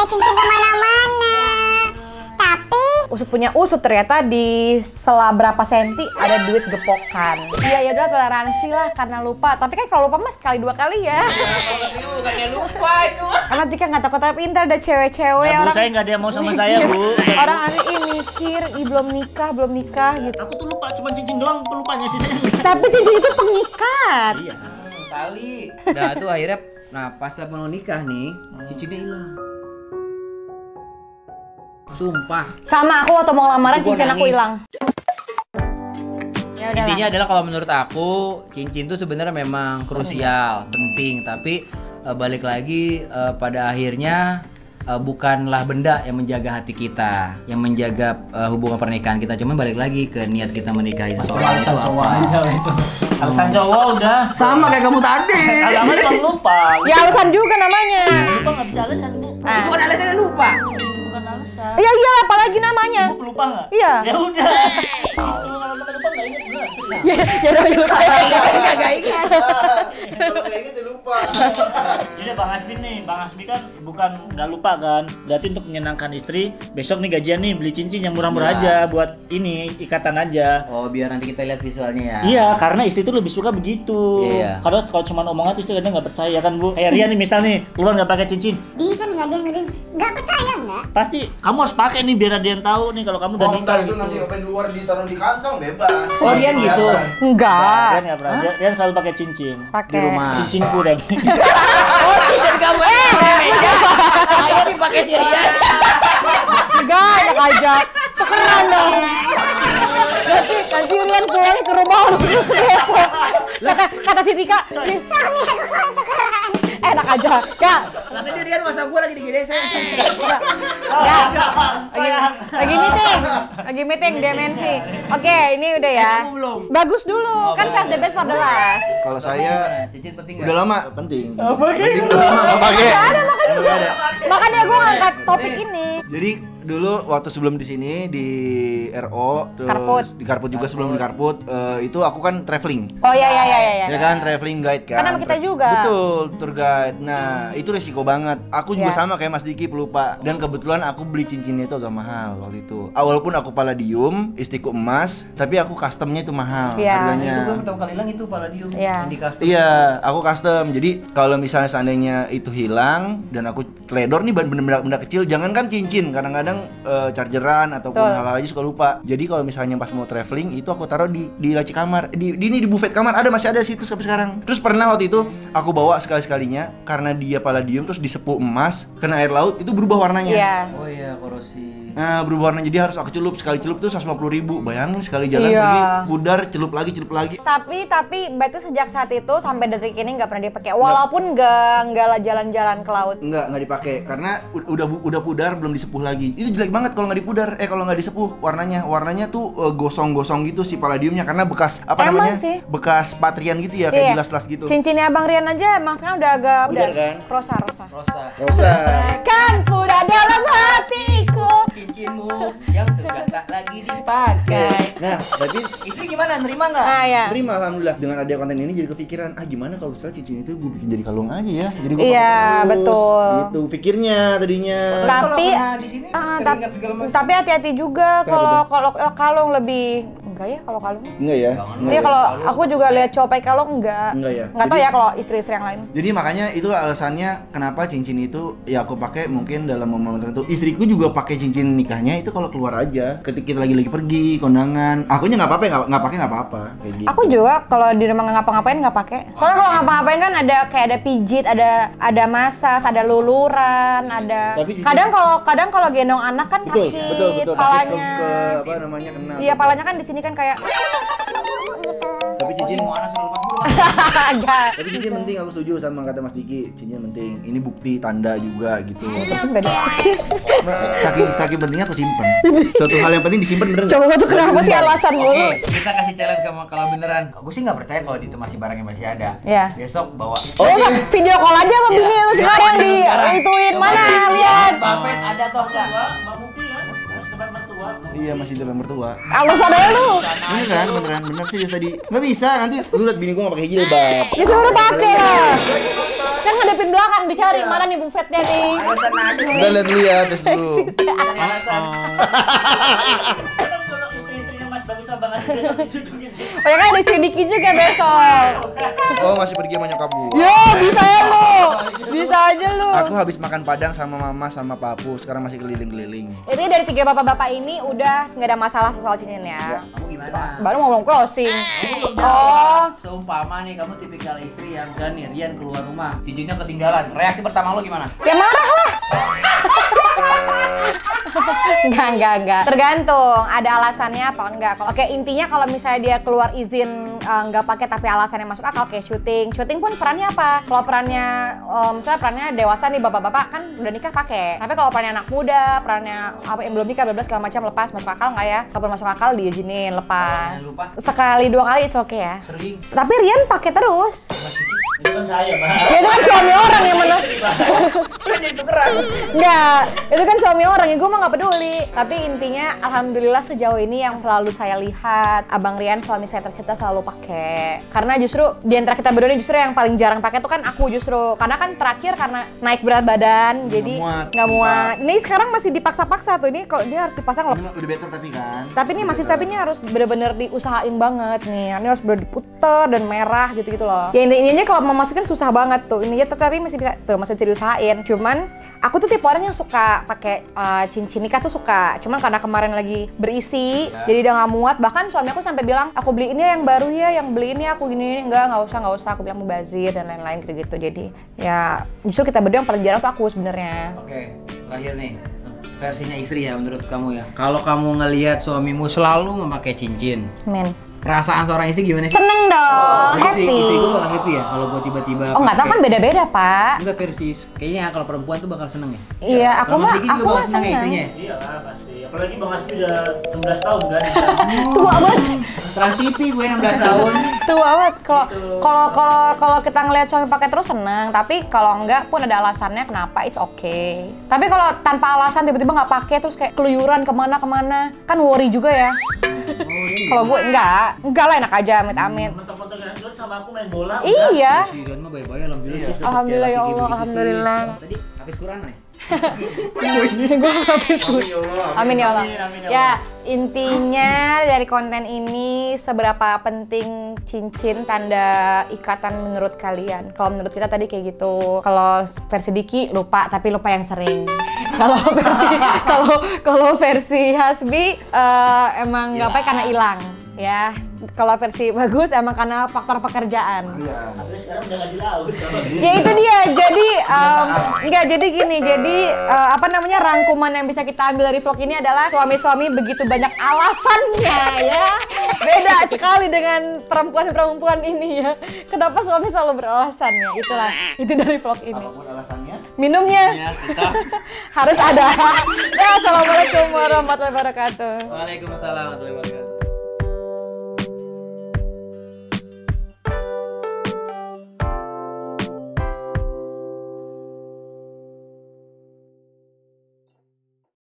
pakai cincin kemana-mana. Tapi usut punya usut, ternyata di sela berapa senti ada duit gepokan. Iya ya udah, toleransi lah karena lupa. Tapi kan kalau lupa mah sekali dua kali ya. Bukannya lupa itu. Karena Tika nggak takut, tapi pintar ada cewek-cewek Nah, Bu, orang. saya nggak ada yang mau sama saya, Bu. Orang nanti mikir, ih belum nikah gitu. Aku tuh lupa, cuma cincin doang pelupanya sih saya. Tapi cincin itu pengikat. Iya. Kali. Nah tuh akhirnya, nah pas lah mau nikah nih, cincinnya hilang. Sumpah. Sama aku waktu mau lamaran Itu gua cincin aku nangis. hilang. Ya udahlah. Intinya adalah kalau menurut aku cincin tuh sebenarnya memang krusial, penting, tapi balik lagi pada akhirnya bukanlah benda yang menjaga hati kita, yang menjaga hubungan pernikahan kita. Cuma balik lagi ke niat kita menikahi seseorang itu apa. Alasan cowok udah. Sama kayak kamu tadi. Alasan cuma lupa. Ya alasan juga namanya. Lupa nggak bisa alasan, Bu. Itu kan alasannya lupa. Bukan alasan. Ya iyalah, apalagi namanya. Bu lupa nggak? Iya. Ya udah. Kalau lupa nggak ingat bener, susah. Ya udah lupa. Gak ingat. Kalau kayak gitu lupa. Jadi Bang Hasbi nih, Bang Hasbi kan bukan nggak lupa kan, berarti untuk menyenangkan istri, besok nih gajian nih beli cincin yang murah-murah aja buat ini ikatan aja. Oh biar nanti kita lihat visualnya ya. Iya, karena istri tuh lebih suka begitu. Iya. Kalau cuma omongan tuh istri kadang nggak percaya kan, Bu. Kayak Rian nih misal nih, keluar nggak pakai cincin, Ih kan nggak ada yang ngadain. Nggak percaya nggak? pasti kamu harus pakai nih biar ada yang tahu nih kalau kamu udah Oh, nikah. entar itu nanti open luar ditaruh di kantong bebas. Oh, Rian gitu. Enggak. Rian nggak pernah. Rian selalu pakai cincin. Pakai. Di rumah. Cincinku dan. Oh cincin kamu. Ayo dipakai si Rian. Enggak, enak aja. Tukeran dong. Nanti Rian pulang ke rumah lu kepo. Kata si Tika, Suami aku kalau tukeran. enak aja. Kak, Katanya Rian WhatsApp gue lagi di GDC. ya. Lagi meeting dimensi. Oke, ini udah ya. Kamu belum? Bagus dulu, kan save the best for the last. Kalau saya Cincin penting udah nggak? lama penting. Penting udah lama nggak pakai. Nggak ada. Makanya gue ngangkat topik ini. Jadi dulu waktu sebelum di sini di RO terus Karput. di Karput juga sebelum di Karput itu aku kan traveling. Oh ya. Ya kan traveling guide kan. Kan sama kita juga. Betul, tour guide. Nah, itu resiko banget. Aku juga Ya. sama kayak Mas Diki pelupa. Dan kebetulan aku beli cincinnya itu agak mahal waktu itu. Walaupun aku palladium, istriku emas, tapi aku customnya itu mahal Ya. harganya. Itu gue pertama kali hilang itu palladium. Iya. Yang di custom. Iya, aku custom. Jadi kalau misalnya seandainya itu hilang dan aku teledor nih benda-benda kecil, jangankan cincin, kadang-kadang chargeran ataupun Betul. hal-hal aja suka lupa. Jadi kalau misalnya pas mau traveling itu aku taruh di laci kamar, di buffet kamar ada, masih ada situ sampai sekarang. Terus pernah waktu itu aku bawa sekali-sekalinya karena dia palladium terus disepuh emas, kena air laut itu berubah warnanya. Iya. Oh iya korosi. Nah, berubah warna, jadi harus aku celup. Sekali celup tuh 150.000. Bayangin sekali jalan Iya. pergi, pudar, celup lagi. Tapi berarti sejak saat itu sampai detik ini nggak pernah dipakai. Walaupun nggak lah jalan-jalan ke laut. Nggak dipakai karena udah pudar, belum disepuh lagi. Itu jelek banget kalau nggak dipudar, kalau nggak disepuh warnanya tuh gosong-gosong gitu si palladiumnya karena bekas apa Emang namanya? sih. Bekas patrian gitu ya, Iya. kayak gelas-gelas gitu. Cincinnya Abang Rian aja emang sekarang udah agak Udah kan? rosa. Rosa. Rosa. Kan kuda dalam hatiku. Cincinmu yang sudah tak lagi dipakai. Nah, berarti Istri gimana? Nerima nggak? Nah ya. terima alhamdulillah dengan adanya konten ini jadi kepikiran gimana kalau misalnya cincin itu gue bikin jadi kalung aja ya. Jadi gue Iya, pakai terus. betul. Gitu pikirnya tadinya. Tapi di sini ah, keringat segala macam. tapi hati-hati juga kalau kalung lebih enggak ya kalau kalung. Enggak ya? Iya kalau aku juga lihat cowok pakai kalung enggak. Enggak ya? Enggak tahu Jadi- ya kalau istri-istri yang lain. Jadi makanya itu alasannya kenapa cincin itu ya aku pakai mungkin dalam momen tertentu. Istriku juga pakai cincin nikahnya itu kalau keluar aja. Ketika kita lagi pergi kondangan, akunya nggak apa-apa, nggak pakai nggak apa-apa kayak gitu. Aku juga kalau di rumah nggak ngapa-ngapain nggak pakai. Soalnya kalau ngapa-ngapain kan ada kayak ada pijit, ada masas, ada luluran, ada. Tapi cincin- Kadang kalau gendong anak kan betul, sakit betul. Takut palanya. ke apa namanya kena. Iya palanya kan di sini kan kayak Tapi cincin Mau anak suruh lepas dulu. agak. Tapi cincin penting, aku setuju sama kata Mas Diki. Cincin penting. Ini bukti tanda juga gitu. Terus beda. Saking pentingnya aku simpen. Suatu hal yang penting disimpan bener nggak? Coba tuh kenapa sih alasan mulu? Oke, kita kasih challenge kalau beneran. Gue sih nggak percaya kalau itu masih barangnya masih ada. Iya. Besok bawa. Oh, video call aja sama bini lu sekarang di ituin mana lihat. Buffet ada atau enggak? Mbak Mupi kan harus depan mertua. Iya masih depan mertua. Alus ada lu. Beneran bener sih tadi. Nggak bisa nanti lu liat bini gua nggak pakai jilbab. Disuruh pakai lah. Kan ngadepin belakang dicari mana nih buffetnya nih. Kita lihat dulu ya, tes dulu. Alasan. Kan kalau istri-istrinya Mas Bagus sama Bang Asmi besok disudungin sih. Oh ya kan ada Cidiki juga besok. Oh, masih pergi sama nyokap gua. Yo, bisa ya lu. Bisa aja lu. Aku habis makan Padang sama mama sama papu, sekarang masih keliling-keliling. Ini dari 3 bapak-bapak ini udah nggak ada masalah soal cincin ya. Kamu gimana? Baru mau ngomong closing. Oh, seumpama nih kamu tipikal istri yang kan nih Rian keluar rumah, cincinnya ketinggalan. Reaksi pertama lo gimana? Ya marah lah. Enggak. Tergantung ada alasannya apa enggak. Oke, intinya kalau misalnya dia keluar izin nggak pakai tapi alasannya masuk akal, kayak syuting. Syuting pun perannya apa? Kalau perannya misalnya perannya dewasa nih bapak-bapak kan udah nikah pakai. Tapi kalau perannya anak muda, perannya apa yang belum nikah bebas segala macam lepas masuk akal nggak ya? Kalau masuk akal diizinin lepas. Lupa. Sekali 2 kali it's okay ya. Sering. Tapi Rian pakai terus. Itu kan saya, Pak. Ya itu kan suami orang yang mana? Enggak, itu kan suami orang yang gue mah nggak peduli. Tapi intinya alhamdulillah sejauh ini yang selalu saya lihat Abang Rian suami saya tercinta selalu pakai. Karena justru di antara kita berdua ini justru yang paling jarang pakai tuh kan aku justru. Karena kan terakhir karena naik berat badan jadi nggak muat. Ini sekarang masih dipaksa-paksa tuh ini kalau dia harus dipasang loh. Ini mah udah better tapi kan. Tapi ini harus bener-bener diusahain banget nih. Ini harus bener diputer dan merah gitu-gitu loh. Ya intinya kalau mau masukin susah banget tuh. Ininya tapi masih bisa tuh masih bisa diusahain. Cuman aku tuh tipe orang yang suka pakai cincin nikah tuh suka. Cuman karena kemarin lagi berisi jadi udah nggak muat. Bahkan suami aku sampai bilang aku beli ini yang baru ya, yang beli ini aku gini nggak usah. Aku bilang mubazir dan lain-lain gitu-gitu. Jadi ya justru kita berdua yang paling jarang tuh aku sebenarnya. Oke, terakhir nih versinya istri ya menurut kamu ya. Kalau kamu ngelihat suamimu selalu memakai cincin, Men. perasaan seorang istri gimana sih? Seneng dong, happy. Istri gue bakal happy ya kalau gue tiba-tiba. Oh nggak tahu kan beda-beda pak. Enggak versi, kayaknya kalau perempuan tuh bakal seneng ya. Iya, aku Kalau mah Mas Diki juga bakal seneng ya seneng. istrinya. Iya lah pasti. Apalagi Bang Asmi udah 16 tahun kan. Tua banget. Trans TV gue 16 tahun. Tua banget. Kalau kita ngelihat suami pakai terus seneng, tapi kalau enggak pun ada alasannya kenapa it's okay. Tapi kalau tanpa alasan tiba-tiba nggak pakai terus kayak keluyuran kemana-kemana, kan worry juga ya. Kalau gue enggak lah enak aja amit-amit. Mentok-mentok kan dulu sama aku main bola. Iya. Si Rian mah baik-baik alhamdulillah. Terus dapet Alhamdulillah ya cewek Allah, laki-laki alhamdulillah. gitu. Tadi habis Quran nih. Gue habis. Amin ya Allah. Ya intinya dari konten ini seberapa penting cincin tanda ikatan menurut kalian? Kalau menurut kita tadi kayak gitu. Kalau versi Diki lupa tapi lupa yang sering. Kalau versi Hasbi emang nggak pakai karena hilang ya. Kalau versi Bagus emang karena faktor pekerjaan. Tapi sekarang udah nggak di laut. Ya itu dia. Jadi enggak jadi gini. Jadi apa namanya rangkuman yang bisa kita ambil dari vlog ini adalah suami-suami begitu banyak alasannya ya. Beda sekali dengan perempuan-perempuan ini ya. Kenapa suami selalu beralasan ya? Itulah itu dari vlog ini. Apapun alasannya. Minumnya harus ada. Ya, assalamualaikum warahmatullahi wabarakatuh. Waalaikumsalam warahmatullahi wabarakatuh.